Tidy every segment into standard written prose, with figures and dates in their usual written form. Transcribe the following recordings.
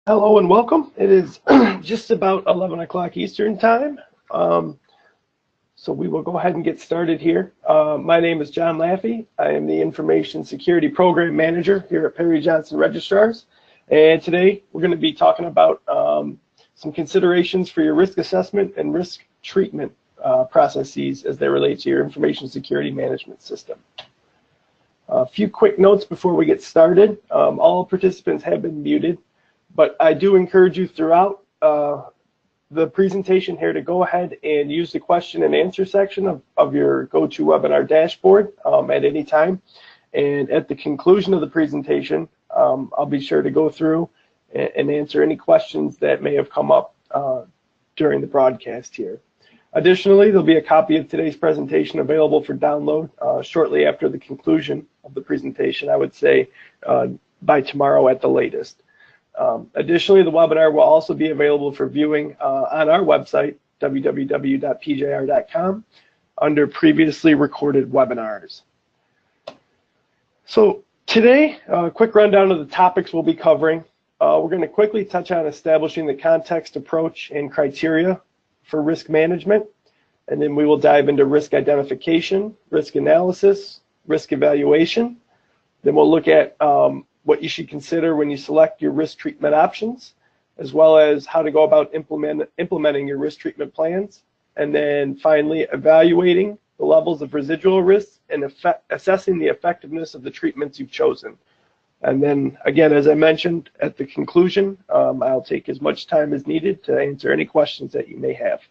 Hello and welcome. It is just about 11 o'clock Eastern time. So we will go ahead and get started here. My name is John Laffey. I am the Information Security Program Manager here at Perry Johnson Registrars. And today we're going to be talking about some considerations for your risk assessment and risk treatment processes as they relate to your information security management system. A few quick notes before we get started. All participants have been muted, but I do encourage you throughout the presentation here to go ahead and use the question and answer section of your GoToWebinar dashboard at any time. And at the conclusion of the presentation, I'll be sure to go through and answer any questions that may have come up during the broadcast here. Additionally, there'll be a copy of today's presentation available for download shortly after the conclusion of the presentation, I would say by tomorrow at the latest. Additionally, the webinar will also be available for viewing on our website, www.pjr.com, under previously recorded webinars. So today, a quick rundown of the topics we'll be covering. We're going to quickly touch on establishing the context, approach, and criteria for risk management, and then we will dive into risk identification, risk analysis, risk evaluation. Then we'll look at what you should consider when you select your risk treatment options, as well as how to go about implementing your risk treatment plans. And then finally, evaluating the levels of residual risk and assessing the effectiveness of the treatments you've chosen. And then again, as I mentioned at the conclusion, I'll take as much time as needed to answer any questions that you may have.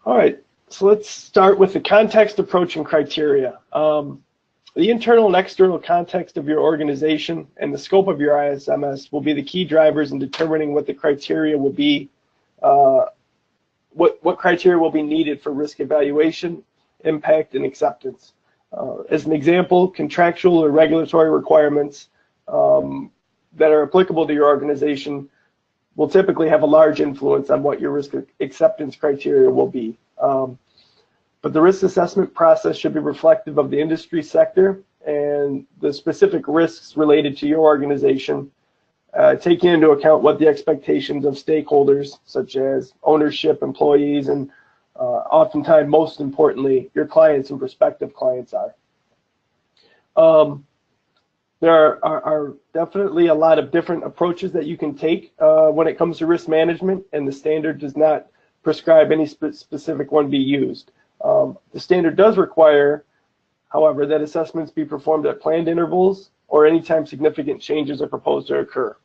All right, so let's start with the context, approach, and criteria. The internal and external context of your organization and the scope of your ISMS will be the key drivers in determining what the criteria will be, what criteria will be needed for risk evaluation, impact, and acceptance. As an example, contractual or regulatory requirements that are applicable to your organization will typically have a large influence on what your risk acceptance criteria will be. But the risk assessment process should be reflective of the industry sector and the specific risks related to your organization, taking into account what the expectations of stakeholders, such as ownership, employees, and oftentimes, most importantly, your clients and prospective clients are. There are definitely a lot of different approaches that you can take when it comes to risk management, and the standard does not prescribe any specific one be used. The standard does require, however, that assessments be performed at planned intervals or anytime significant changes are proposed to occur.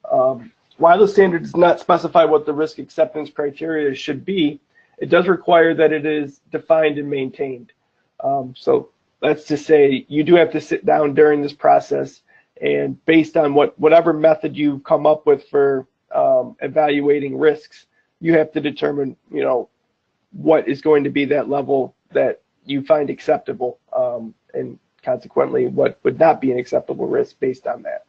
While the standard does not specify what the risk acceptance criteria should be, it does require that it is defined and maintained. So that's to say you do have to sit down during this process, and based on whatever method you've come up with for evaluating risks, you have to determine, what is going to be that level that you find acceptable, and consequently what would not be an acceptable risk based on that.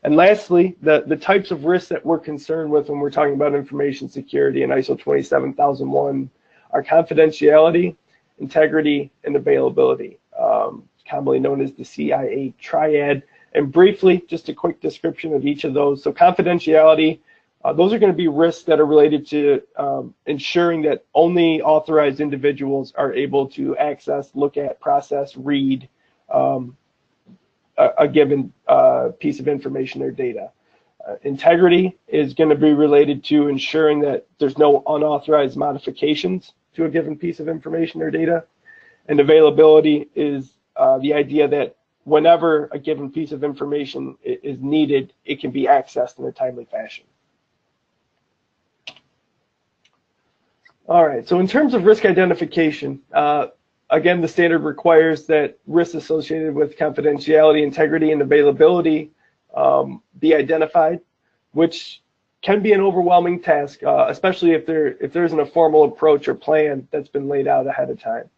And lastly, the types of risks that we're concerned with when we're talking about information security in ISO 27001 are confidentiality, integrity, and availability, commonly known as the CIA triad. And briefly, just a quick description of each of those. So confidentiality, those are going to be risks that are related to ensuring that only authorized individuals are able to access, look at, process, read a given piece of information or data. Integrity is going to be related to ensuring that there's no unauthorized modifications to a given piece of information or data. And availability is the idea that whenever a given piece of information is needed, it can be accessed in a timely fashion. All right, so in terms of risk identification, again, the standard requires that risks associated with confidentiality, integrity, and availability be identified, which can be an overwhelming task, especially if there isn't a formal approach or plan that's been laid out ahead of time.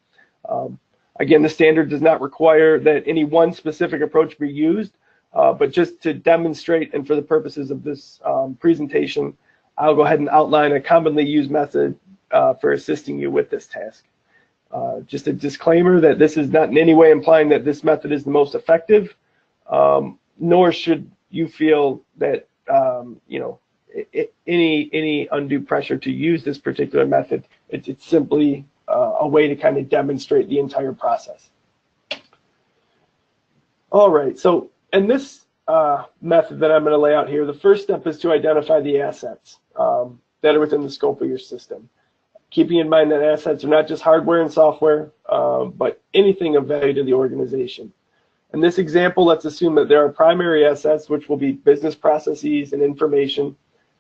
Again, the standard does not require that any one specific approach be used, but just to demonstrate and for the purposes of this presentation, I'll go ahead and outline a commonly used method for assisting you with this task. Just a disclaimer that this is not in any way implying that this method is the most effective, nor should you feel that you know, any undue pressure to use this particular method, it's simply a way to kind of demonstrate the entire process. All right, so in this method that I'm going to lay out here, the first step is to identify the assets that are within the scope of your system. Keeping in mind that assets are not just hardware and software, but anything of value to the organization. In this example, let's assume that there are primary assets, which will be business processes and information,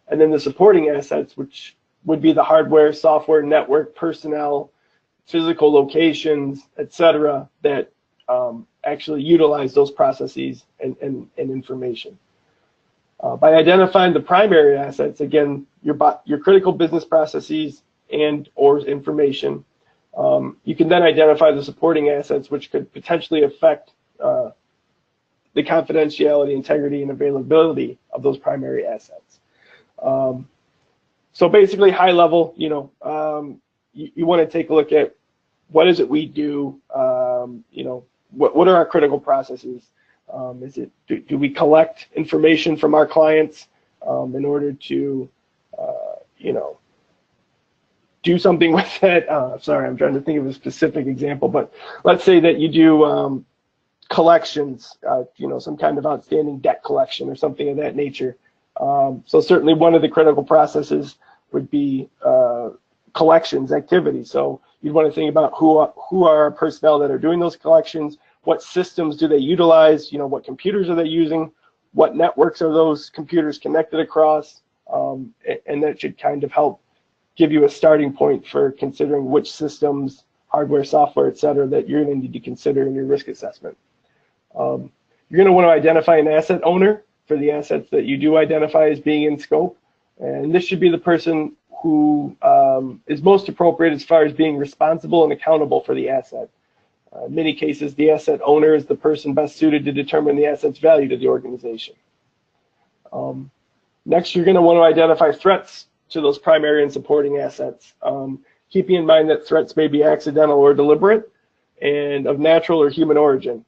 and then the supporting assets, which would be the hardware, software, network, personnel, physical locations, etc., that actually utilize those processes and information. By identifying the primary assets, again, your critical business processes and or information, you can then identify the supporting assets, which could potentially affect the confidentiality, integrity, and availability of those primary assets. So basically, high level, you know, you want to take a look at what is it we do, you know, what are our critical processes? Is it do we collect information from our clients in order to, you know, do something with it? Sorry, I'm trying to think of a specific example, but let's say that you do collections, you know, some kind of outstanding debt collection or something of that nature. So certainly one of the critical processes would be collections activity. So you'd want to think about who are our personnel that are doing those collections, what systems do they utilize, you know, what computers are they using, what networks are those computers connected across, and that should kind of help give you a starting point for considering which systems, hardware, software, et cetera, that you're going to need to consider in your risk assessment. You're going to want to identify an asset owner for the assets that you do identify as being in scope, and this should be the person who is most appropriate as far as being responsible and accountable for the asset. In many cases, the asset owner is the person best suited to determine the asset's value to the organization. Next, you're going to want to identify threats to those primary and supporting assets, keeping in mind that threats may be accidental or deliberate and of natural or human origin.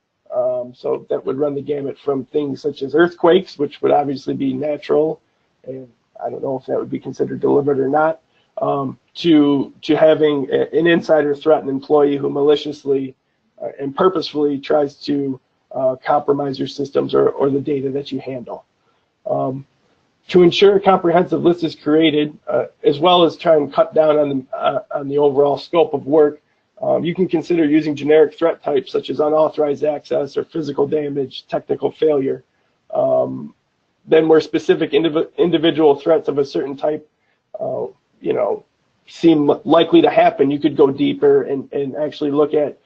So that would run the gamut from things such as earthquakes, which would obviously be natural, and I don't know if that would be considered deliberate or not, to having an insider threat an employee who maliciously and purposefully tries to compromise your systems or the data that you handle. To ensure a comprehensive list is created, as well as try and cut down on the overall scope of work, you can consider using generic threat types such as unauthorized access or physical damage, technical failure. Then where specific individual threats of a certain type, you know, seem likely to happen, you could go deeper and actually look at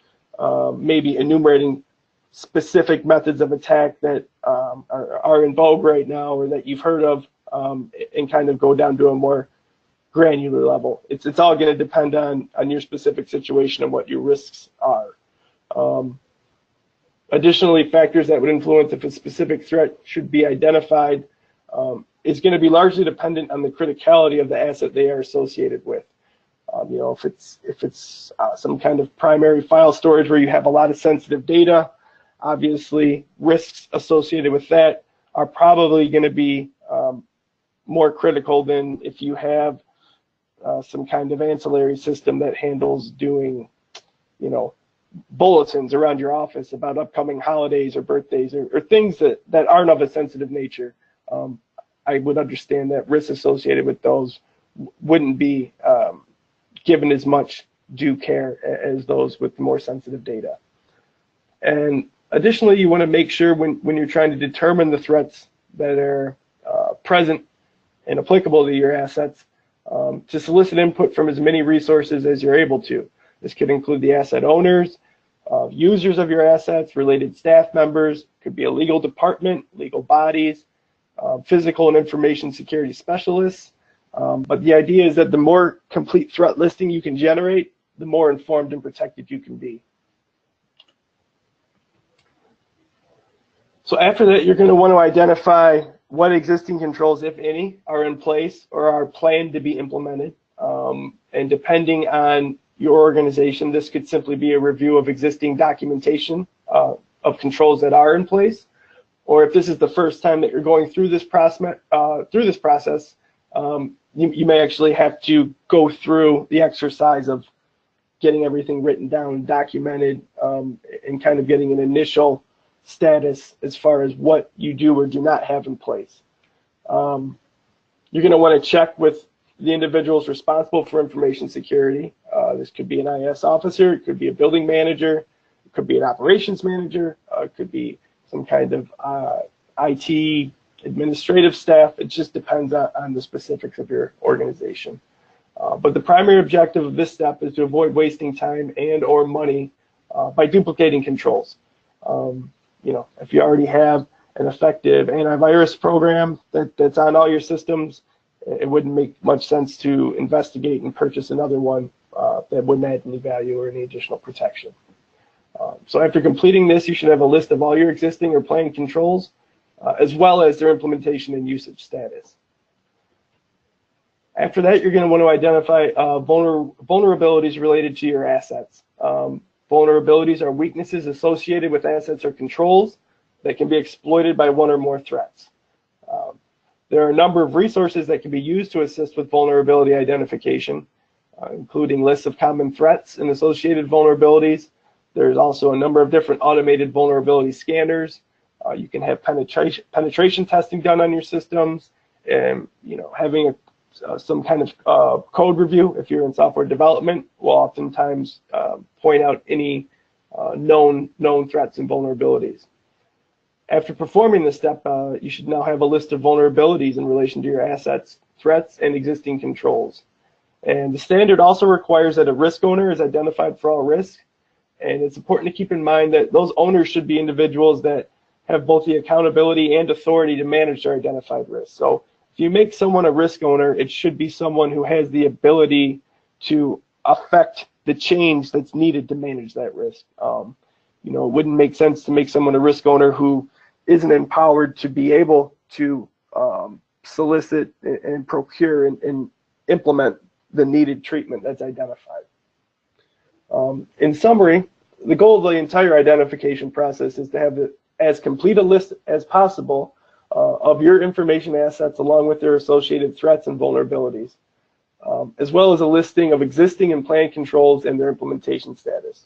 maybe enumerating specific methods of attack that are in vogue right now or that you've heard of, and kind of go down to a more granular level. It's all going to depend on your specific situation and what your risks are. Additionally, factors that would influence if a specific threat should be identified is going to be largely dependent on the criticality of the asset they are associated with. You know, if it's some kind of primary file storage where you have a lot of sensitive data, obviously risks associated with that are probably going to be more critical than if you have some kind of ancillary system that handles doing, you know, bulletins around your office about upcoming holidays or birthdays or things that aren't of a sensitive nature. I would understand that risks associated with those wouldn't be given as much due care as those with more sensitive data. And additionally, you want to make sure when you're trying to determine the threats that are present and applicable to your assets, to solicit input from as many resources as you're able to. This could include the asset owners, users of your assets, related staff members, could be a legal department, legal bodies, physical and information security specialists. But the idea is that the more complete threat listing you can generate, the more informed and protected you can be. So after that, you're going to want to identify what existing controls, if any, are in place or are planned to be implemented. And depending on your organization, this could simply be a review of existing documentation of controls that are in place, or if this is the first time that you're going through this process, you may actually have to go through the exercise of getting everything written down, documented, and kind of getting an initial status as far as what you do or do not have in place. You're going to want to check with the individuals responsible for information security. This could be an IS officer, it could be a building manager, it could be an operations manager, it could be some kind of IT administrative staff. It just depends on the specifics of your organization. But the primary objective of this step is to avoid wasting time and or money by duplicating controls. If you already have an effective antivirus program that's on all your systems, it wouldn't make much sense to investigate and purchase another one that wouldn't add any value or any additional protection. So after completing this, you should have a list of all your existing or planned controls, as well as their implementation and usage status. After that, you're going to want to identify vulnerabilities related to your assets. Vulnerabilities are weaknesses associated with assets or controls that can be exploited by one or more threats. There are a number of resources that can be used to assist with vulnerability identification, including lists of common threats and associated vulnerabilities. There's also a number of different automated vulnerability scanners. You can have penetration testing done on your systems, and having some kind of code review if you're in software development will oftentimes point out any known threats and vulnerabilities. After performing this step, you should now have a list of vulnerabilities in relation to your assets, threats, and existing controls. And the standard also requires that a risk owner is identified for all risk. And it's important to keep in mind that those owners should be individuals that have both the accountability and authority to manage their identified risks. So if you make someone a risk owner, it should be someone who has the ability to affect the change that's needed to manage that risk. It wouldn't make sense to make someone a risk owner who isn't empowered to be able to solicit and procure and implement the needed treatment that's identified. In summary, the goal of the entire identification process is to have as complete a list as possible of your information assets along with their associated threats and vulnerabilities, as well as a listing of existing and planned controls and their implementation status.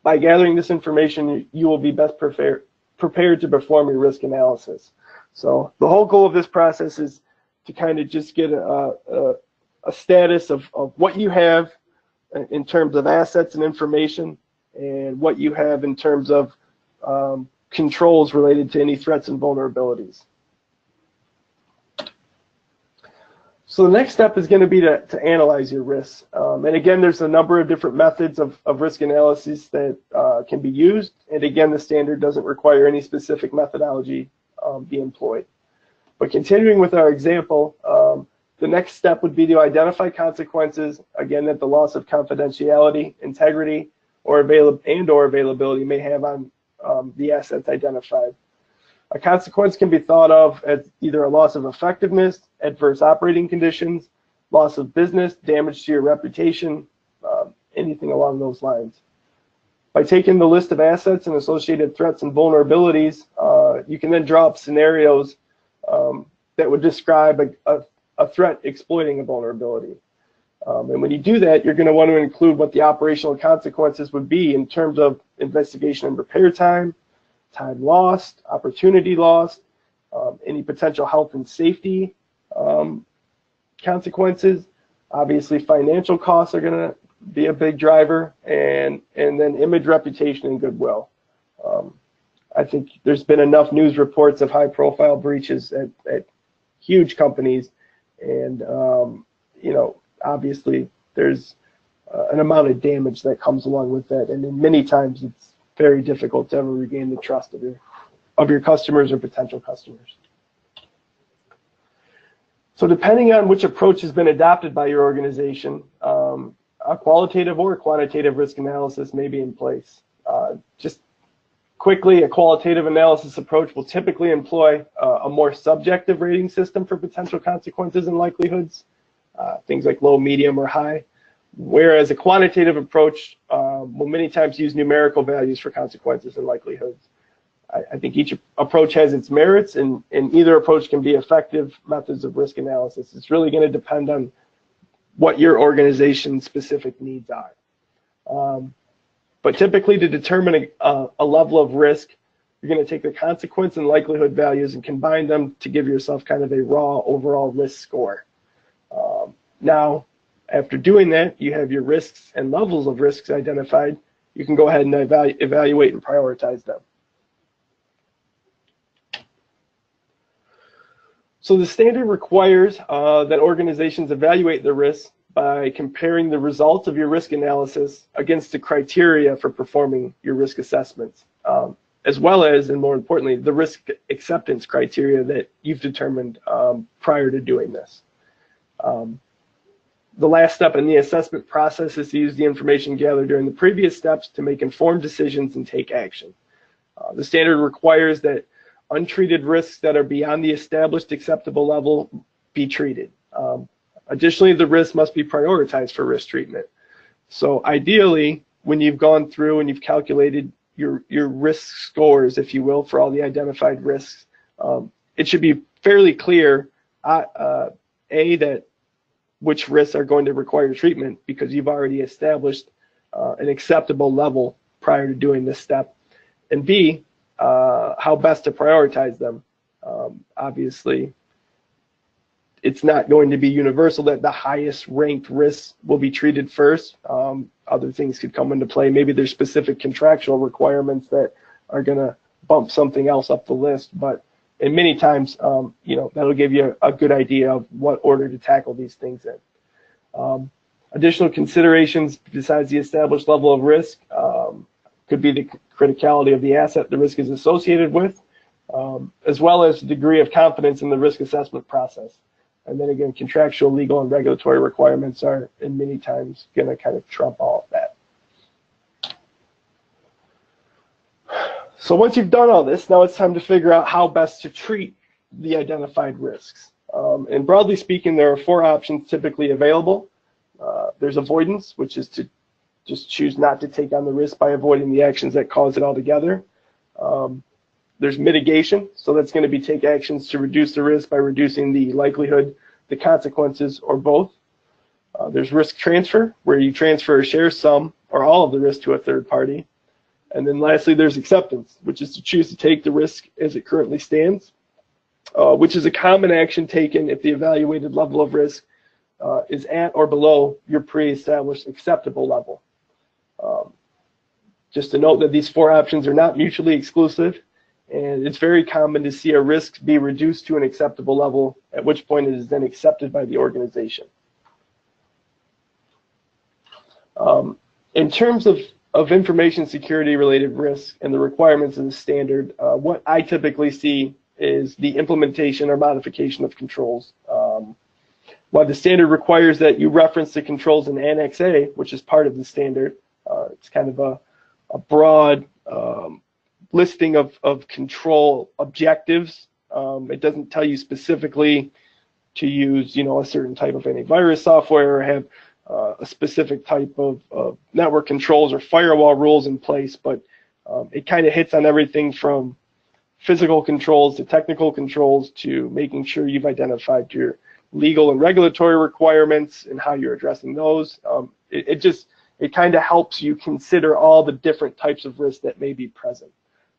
By gathering this information, you will be best prepared to perform your risk analysis. So the whole goal of this process is to kind of just get a status of what you have in terms of assets and information, and what you have in terms of controls related to any threats and vulnerabilities. So the next step is going to be to analyze your risks. And again, there's a number of different methods of risk analysis that can be used. And again, the standard doesn't require any specific methodology be employed. But continuing with our example, the next step would be to identify consequences, again, that the loss of confidentiality, integrity, or availability may have on the assets identified. A consequence can be thought of as either a loss of effectiveness, adverse operating conditions, loss of business, damage to your reputation, anything along those lines. By taking the list of assets and associated threats and vulnerabilities, you can then draw up scenarios that would describe a threat exploiting a vulnerability. And when you do that, you're going to want to include what the operational consequences would be in terms of investigation and repair time, time lost, opportunity lost, any potential health and safety consequences. Obviously, financial costs are going to be a big driver, and then image, reputation, and goodwill. I think there's been enough news reports of high-profile breaches at huge companies, and obviously there's an amount of damage that comes along with that, and then many times it's very difficult to ever regain the trust of your customers or potential customers. So depending on which approach has been adopted by your organization, a qualitative or a quantitative risk analysis may be in place. Just quickly, a qualitative analysis approach will typically employ a more subjective rating system for potential consequences and likelihoods, things like low, medium, or high, whereas a quantitative approach will many times use numerical values for consequences and likelihoods. I think each approach has its merits, and either approach can be effective methods of risk analysis. It's really going to depend on what your organization's specific needs are. But typically, to determine a level of risk, you're going to take the consequence and likelihood values and combine them to give yourself kind of a raw overall risk score. Now, after doing that, you have your risks and levels of risks identified. You can go ahead and evaluate and prioritize them. So the standard requires that organizations evaluate the risks by comparing the results of your risk analysis against the criteria for performing your risk assessments, as well as, and more importantly, the risk acceptance criteria that you've determined prior to doing this. The last step in the assessment process is to use the information gathered during the previous steps to make informed decisions and take action. The standard requires that untreated risks that are beyond the established acceptable level be treated. Additionally, the risks must be prioritized for risk treatment. So ideally, when you've gone through and you've calculated your risk scores, if you will, for all the identified risks, it should be fairly clear, that which risks are going to require treatment because you've already established an acceptable level prior to doing this step, and B, how best to prioritize them. Obviously, it's not going to be universal that the highest ranked risks will be treated first. Other things could come into play. Maybe there's specific contractual requirements that are going to bump something else up the list, but and many times, that'll give you a good idea of what order to tackle these things in. Additional considerations besides the established level of risk could be the criticality of the asset the risk is associated with, as well as the degree of confidence in the risk assessment process. And then again, contractual, legal, and regulatory requirements are, in many times, going to kind of trump all of that. So once you've done all this, now it's time to figure out how best to treat the identified risks. And broadly speaking, there are 4 options typically available. There's avoidance, which is to just choose not to take on the risk by avoiding the actions that cause it altogether. There's mitigation, so that's going to be take actions to reduce the risk by reducing the likelihood, the consequences, or both. There's risk transfer, where you transfer or share some or all of the risk to a third party. And then lastly, there's acceptance, which is to choose to take the risk as it currently stands, which is a common action taken if the evaluated level of risk is at or below your pre-established acceptable level. Just to note that these 4 options are not mutually exclusive, and it's very common to see a risk be reduced to an acceptable level, at which point it is then accepted by the organization. In terms of information security related risks and the requirements of the standard, what I typically see is the implementation or modification of controls. While the standard requires that you reference the controls in Annex A, which is part of the standard, it's kind of a broad listing of control objectives. It doesn't tell you specifically to use, a certain type of antivirus software or have a specific type of network controls or firewall rules in place, but it kind of hits on everything from physical controls to technical controls to making sure you've identified your legal and regulatory requirements and how you're addressing those. It kind of helps you consider all the different types of risks that may be present.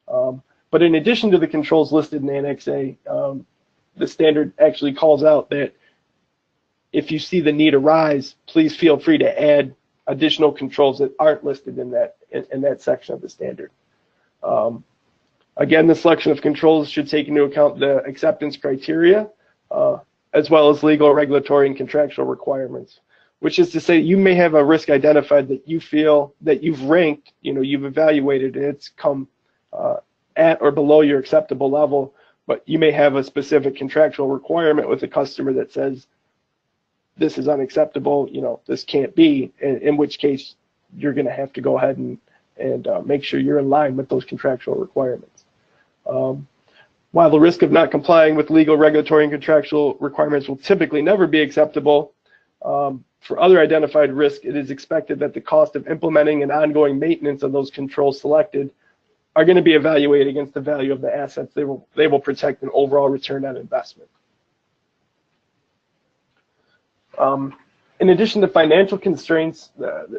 But in addition to the controls listed in Annex A, the standard actually calls out that if you see the need arise, please feel free to add additional controls that aren't listed in that section of the standard. Again, the selection of controls should take into account the acceptance criteria, as well as legal, regulatory, and contractual requirements, which is to say you may have a risk identified that you feel that you've ranked, you've evaluated, and it's come at or below your acceptable level, but you may have a specific contractual requirement with a customer that says, this is unacceptable, this can't be, in which case you're going to have to go ahead and make sure you're in line with those contractual requirements. While the risk of not complying with legal, regulatory, and contractual requirements will typically never be acceptable, for other identified risks, it is expected that the cost of implementing and ongoing maintenance of those controls selected are going to be evaluated against the value of the assets they will protect an overall return on investment. In addition to financial constraints,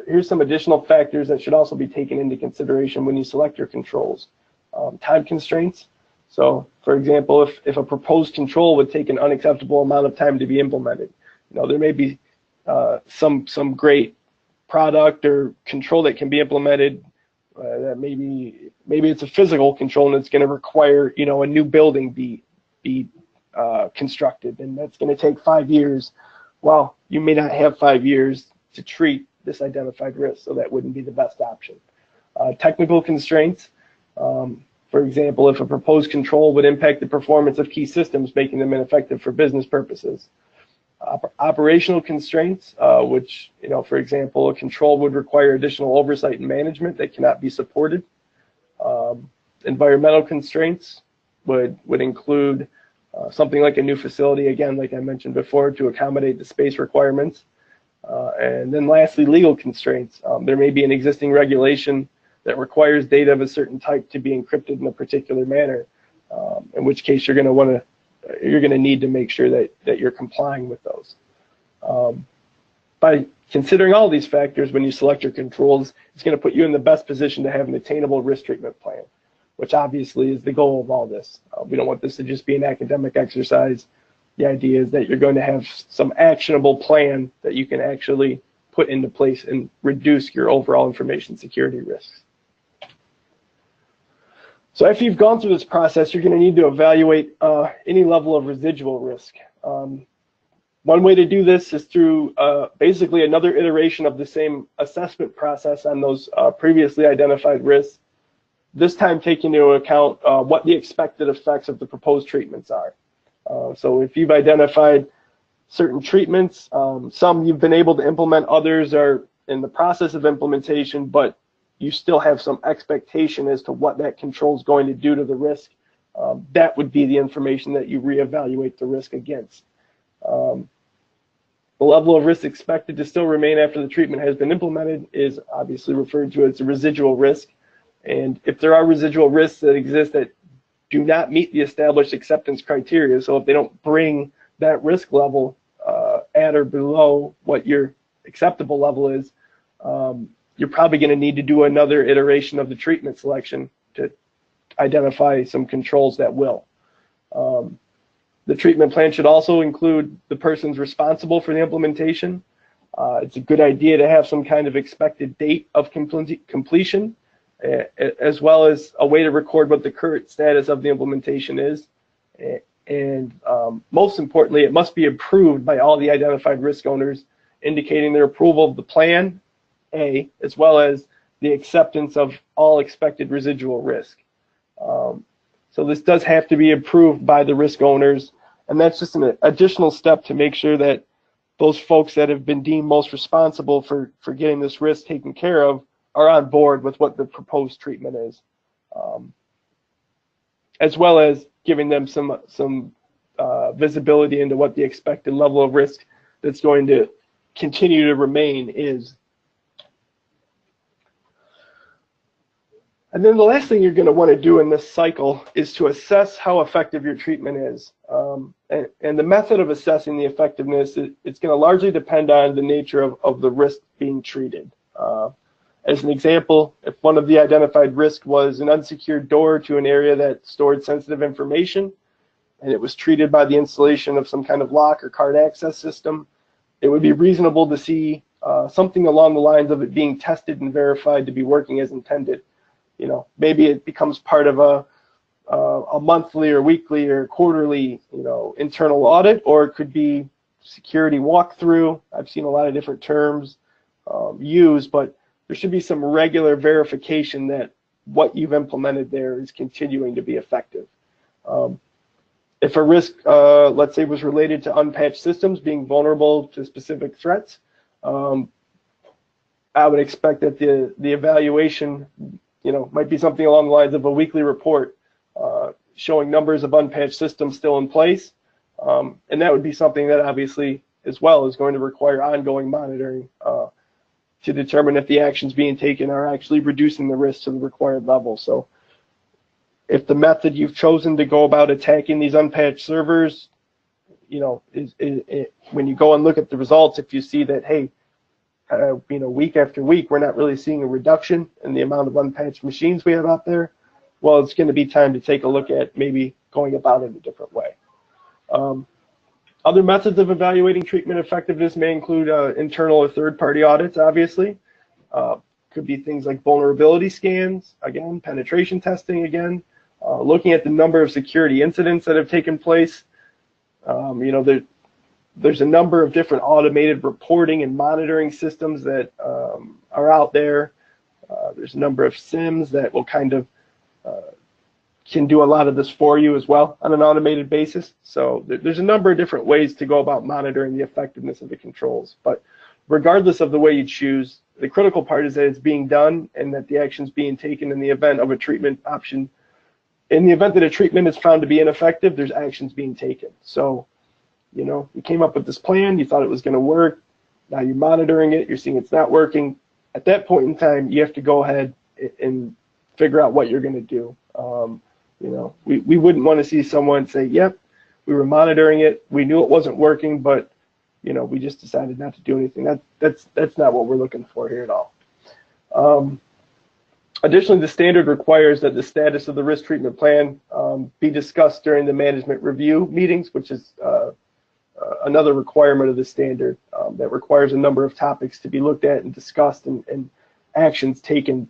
here's some additional factors that should also be taken into consideration when you select your controls. Time constraints. So, for example, if a proposed control would take an unacceptable amount of time to be implemented, there may be some great product or control that can be implemented. That maybe it's a physical control and it's going to require a new building be constructed, and that's going to take 5 years. Well, you may not have 5 years to treat this identified risk, so that wouldn't be the best option. Technical constraints. For example, if a proposed control would impact the performance of key systems, making them ineffective for business purposes. Operational constraints, which, for example, a control would require additional oversight and management that cannot be supported. Environmental constraints would include something like a new facility, again, like I mentioned before, to accommodate the space requirements. And then lastly, legal constraints. There may be an existing regulation that requires data of a certain type to be encrypted in a particular manner, in which case you're going to need to make sure that you're complying with those. By considering all these factors when you select your controls, it's going to put you in the best position to have an attainable risk treatment plan, which obviously is the goal of all this. We don't want this to just be an academic exercise. The idea is that you're going to have some actionable plan that you can actually put into place and reduce your overall information security risks. So after you've gone through this process, you're going to need to evaluate any level of residual risk. One way to do this is through basically another iteration of the same assessment process on those previously identified risks, this time taking into account what the expected effects of the proposed treatments are. So if you've identified certain treatments, some you've been able to implement, others are in the process of implementation, but you still have some expectation as to what that control is going to do to the risk, that would be the information that you reevaluate the risk against. The level of risk expected to still remain after the treatment has been implemented is obviously referred to as a residual risk. And if there are residual risks that exist that do not meet the established acceptance criteria, so if they don't bring that risk level at or below what your acceptable level is, you're probably going to need to do another iteration of the treatment selection to identify some controls that will. The treatment plan should also include the persons responsible for the implementation. It's a good idea to have some kind of expected date of completion, as well as a way to record what the current status of the implementation is. And most importantly, it must be approved by all the identified risk owners, indicating their approval of the plan, A, as well as the acceptance of all expected residual risk. So this does have to be approved by the risk owners, and that's just an additional step to make sure that those folks that have been deemed most responsible for getting this risk taken care of are on board with what the proposed treatment is, as well as giving them some visibility into what the expected level of risk that's going to continue to remain is. And then the last thing you're going to want to do in this cycle is to assess how effective your treatment is. And the method of assessing the effectiveness, it's going to largely depend on the nature of the risk being treated. As an example, if one of the identified risks was an unsecured door to an area that stored sensitive information, and it was treated by the installation of some kind of lock or card access system, it would be reasonable to see something along the lines of it being tested and verified to be working as intended. Maybe it becomes part of a monthly or weekly or quarterly, internal audit, or it could be security walkthrough. I've seen a lot of different terms used, but there should be some regular verification that what you've implemented there is continuing to be effective. If a risk, let's say, was related to unpatched systems being vulnerable to specific threats, I would expect that the evaluation might be something along the lines of a weekly report showing numbers of unpatched systems still in place. And that would be something that obviously as well is going to require ongoing monitoring to determine if the actions being taken are actually reducing the risk to the required level. So if the method you've chosen to go about attacking these unpatched servers, you know, when you go and look at the results, if you see that, hey, you know, week after week, we're not really seeing a reduction in the amount of unpatched machines we have out there, well, it's going to be time to take a look at maybe going about it a different way. Other methods of evaluating treatment effectiveness may include internal or third-party audits, obviously. Could be things like vulnerability scans, again, penetration testing, again, looking at the number of security incidents that have taken place. You know, there's a number of different automated reporting and monitoring systems that are out there. There's a number of SIMs that will kind of can do a lot of this for you as well on an automated basis. So there's a number of different ways to go about monitoring the effectiveness of the controls. But regardless of the way you choose, the critical part is that it's being done and that the action's being taken in the event of a treatment option. In the event that a treatment is found to be ineffective, there's actions being taken. So, you know, you came up with this plan, you thought it was going to work, now you're monitoring it, you're seeing it's not working. At that point in time, you have to go ahead and figure out what you're going to do. You know, we wouldn't want to see someone say, yep, we were monitoring it, we knew it wasn't working, but, you know, we just decided not to do anything. That's not what we're looking for here at all. Additionally, the standard requires that the status of the risk treatment plan be discussed during the management review meetings, which is another requirement of the standard that requires a number of topics to be looked at and discussed and actions taken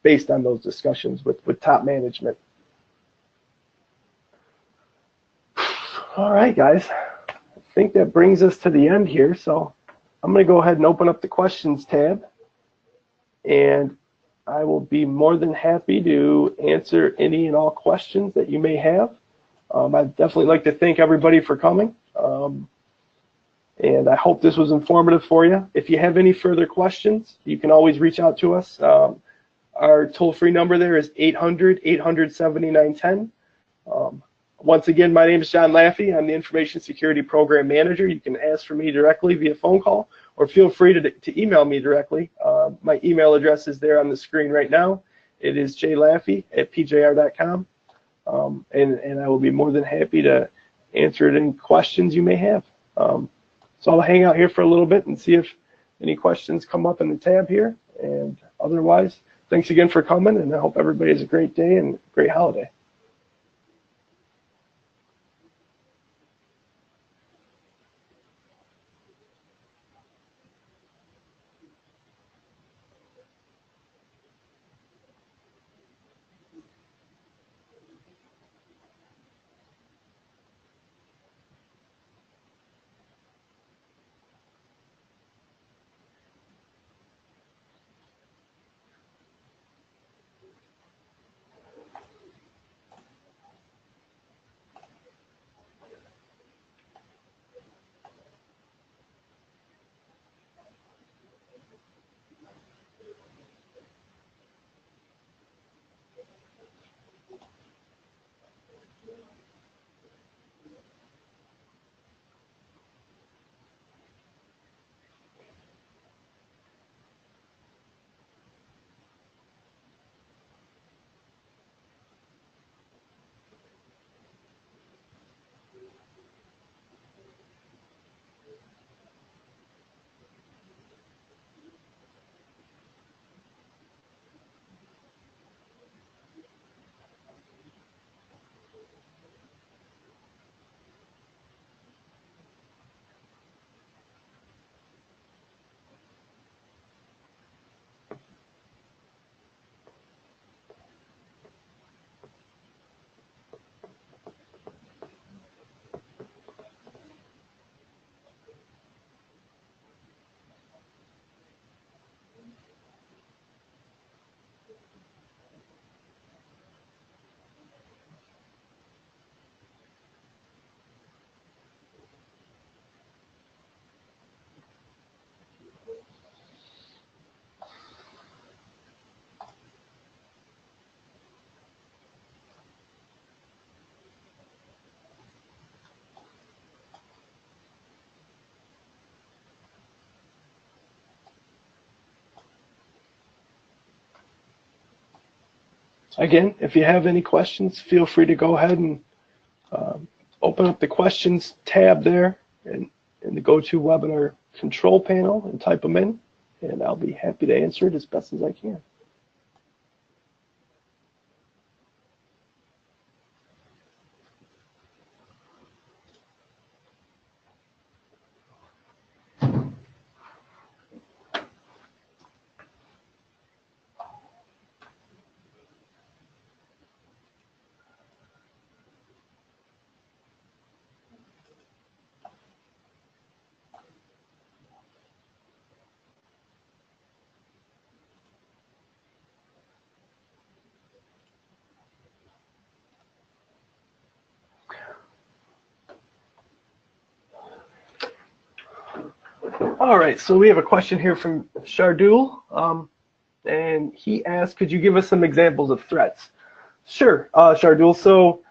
based on those discussions with top management. All right, guys, I think that brings us to the end here. So I'm going to go ahead and open up the questions tab, and I will be more than happy to answer any and all questions that you may have. I'd definitely like to thank everybody for coming, and I hope this was informative for you. If you have any further questions, you can always reach out to us. Our toll-free number there is 800-800-7910. Once again, my name is John Laffey. I'm the Information Security Program Manager. You can ask for me directly via phone call, or feel free to email me directly. My email address is there on the screen right now. It is jlaffey@pjr.com, and I will be more than happy to answer any questions you may have. So I'll hang out here for a little bit and see if any questions come up in the tab here. And otherwise, thanks again for coming, and I hope everybody has a great day and a great holiday. Again, if you have any questions, feel free to go ahead and open up the questions tab there in the GoToWebinar control panel and type them in, and I'll be happy to answer it as best as I can. All right, so we have a question here from Shardul, and he asked, could you give us some examples of threats? Sure, Shardul. So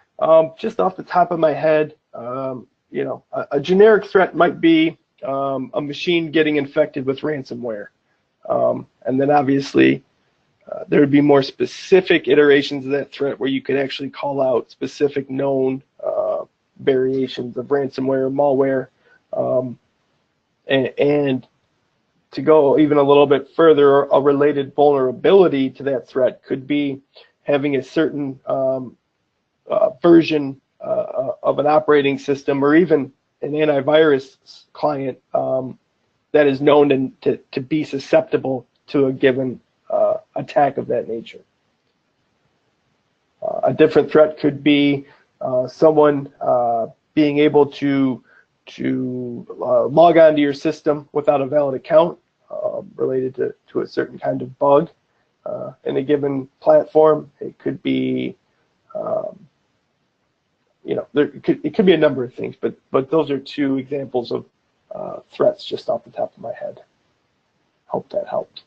just off the top of my head, you know, a generic threat might be a machine getting infected with ransomware. And then obviously there would be more specific iterations of that threat where you could actually call out specific known variations of ransomware or malware. And to go even a little bit further, a related vulnerability to that threat could be having a certain version of an operating system or even an antivirus client that is known to be susceptible to a given attack of that nature. A different threat could be someone being able to log onto your system without a valid account related to a certain kind of bug in a given platform. It could be, you know, it could be a number of things, but those are two examples of threats just off the top of my head. Hope that helped.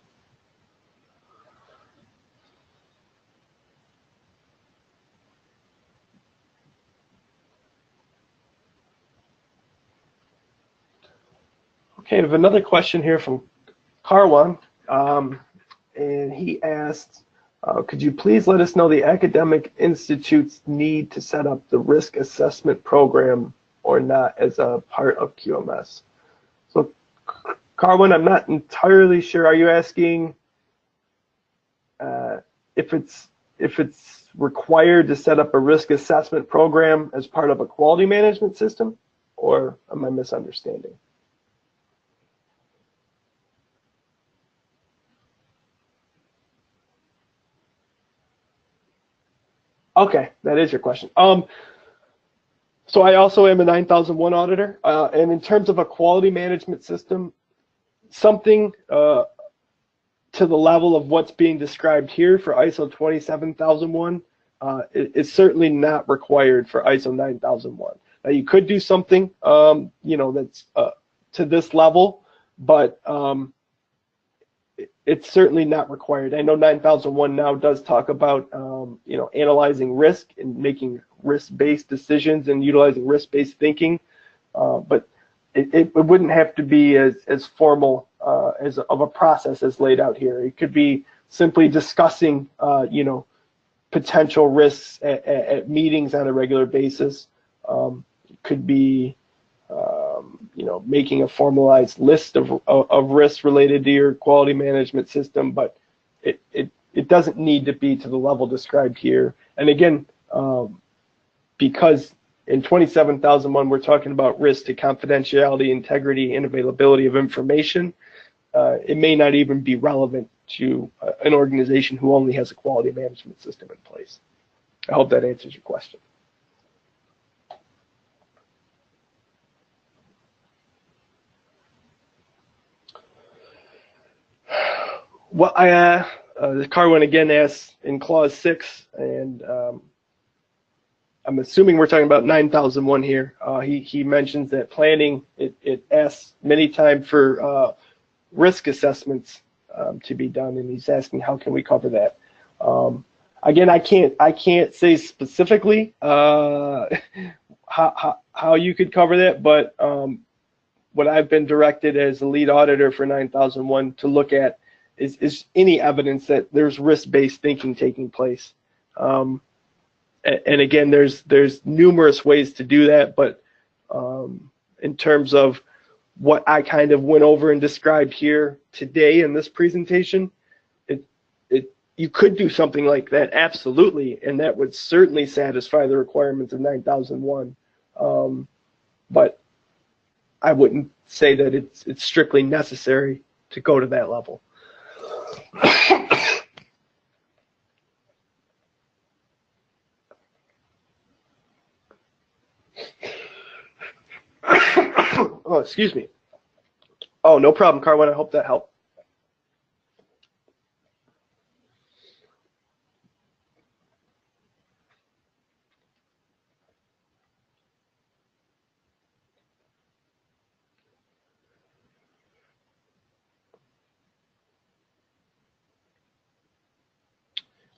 Okay, I have another question here from Karwan, and he asked, could you please let us know the academic institutes need to set up the risk assessment program or not as a part of QMS? So, Karwan, I'm not entirely sure. Are you asking if it's required to set up a risk assessment program as part of a quality management system, or am I misunderstanding? Okay, that is your question. So I also am a 9001 auditor, and in terms of a quality management system, something to the level of what's being described here for ISO 27001 is certainly not required for ISO 9001. Now you could do something, you know, that's to this level, but it's certainly not required. I know 9001 now does talk about, you know, analyzing risk and making risk-based decisions and utilizing risk-based thinking, but it wouldn't have to be as formal as of a process as laid out here. It could be simply discussing, you know, potential risks at meetings on a regular basis. It could be you know, making a formalized list of risks related to your quality management system, but it doesn't need to be to the level described here. And again, because in 27001 we're talking about risk to confidentiality, integrity, and availability of information, it may not even be relevant to an organization who only has a quality management system in place. I hope that answers your question. Well, the Carwin again asks in clause 6, and I'm assuming we're talking about 9001 here. He mentions that planning, it asks many times for risk assessments to be done, and he's asking how can we cover that. Again, I can't say specifically how you could cover that, but what I've been directed as the lead auditor for 9001 to look at is any evidence that there's risk-based thinking taking place. And again, there's numerous ways to do that, but in terms of what I kind of went over and described here today in this presentation, you could do something like that, absolutely, and that would certainly satisfy the requirements of 9001. But I wouldn't say that it's strictly necessary to go to that level. Oh, excuse me. Oh, no problem, Carwin. I hope that helped.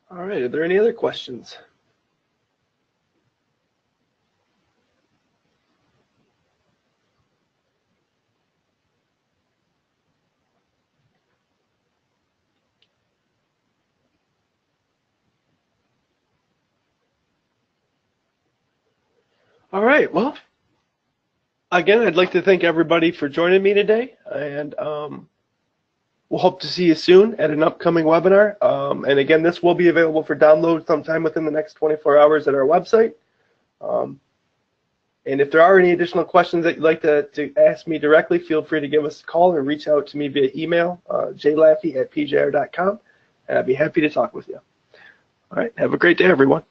All right, are there any other questions? All right, well, again, I'd like to thank everybody for joining me today, and we'll hope to see you soon at an upcoming webinar. And again, this will be available for download sometime within the next 24 hours at our website. And if there are any additional questions that you'd like to ask me directly, feel free to give us a call or reach out to me via email, jlaffey@pjr.com, and I'd be happy to talk with you. All right, have a great day, everyone.